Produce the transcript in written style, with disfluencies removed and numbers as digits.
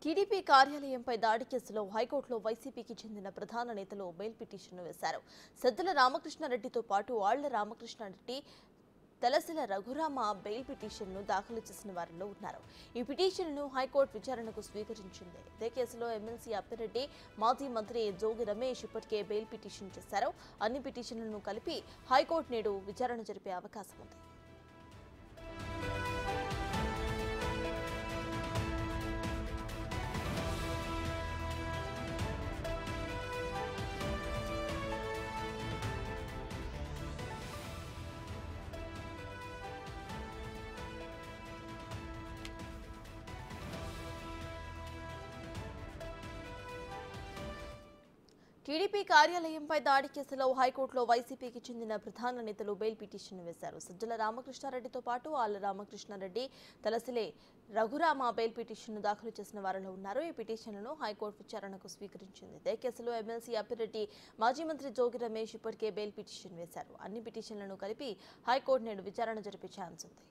TDP కార్యాలయంపై దాడి కేసులో హైకోర్టులో వైసీపీకి చెందిన ప్రధాన నేతలు బెయిల్ పిటిషన్ను వేశారు. సజ్జల రామకృష్ణారెడ్డితో పాటు ఆళ్ల రామకృష్ణారెడ్డి, తలసిల రఘురామ బెయిల్ పిటిషన్ను దాఖలు చేసిన వారిలో ఉన్నారు. ఈ పిటిషన్ను హైకోర్టు విచారణకు స్వీకరించింది. ఇదే కేసులో ఎమ్మెల్సీ అప్పిరెడ్డి, మాజీ మంత్రి జోగి రమేష్ ఇప్పటికే బెయిల్ పిటిషన్ చేశారు. అన్ని పిటిషన్లను కలిపి హైకోర్టు నేడు విచారణ జరిపే అవకాశం ఉంది. టీడీపీ కార్యాలయంపై దాడి కేసులో హైకోర్టులో వైసీపీకి చెందిన ప్రధాన నేతలు బెయిల్ పిటిషన్ వేశారు. సజ్జల రామకృష్ణారెడ్డితో పాటు ఆళ్ల రామకృష్ణారెడ్డి, తలసిలే రఘురామ బెయిల్ పిటిషన్ను దాఖలు చేసిన వారిలో ఉన్నారు. ఈ పిటిషన్లను హైకోర్టు విచారణకు స్వీకరించింది. ఇదే కేసులో ఎమ్మెల్సీ అప్పిరెడ్డి, మాజీ మంత్రి జోగి రమేష్ ఇప్పటికే బెయిల్ పిటిషన్ వేశారు. అన్ని పిటిషన్లను కలిపి హైకోర్టు నేడు విచారణ జరిపే ఛాన్స్ ఉంది.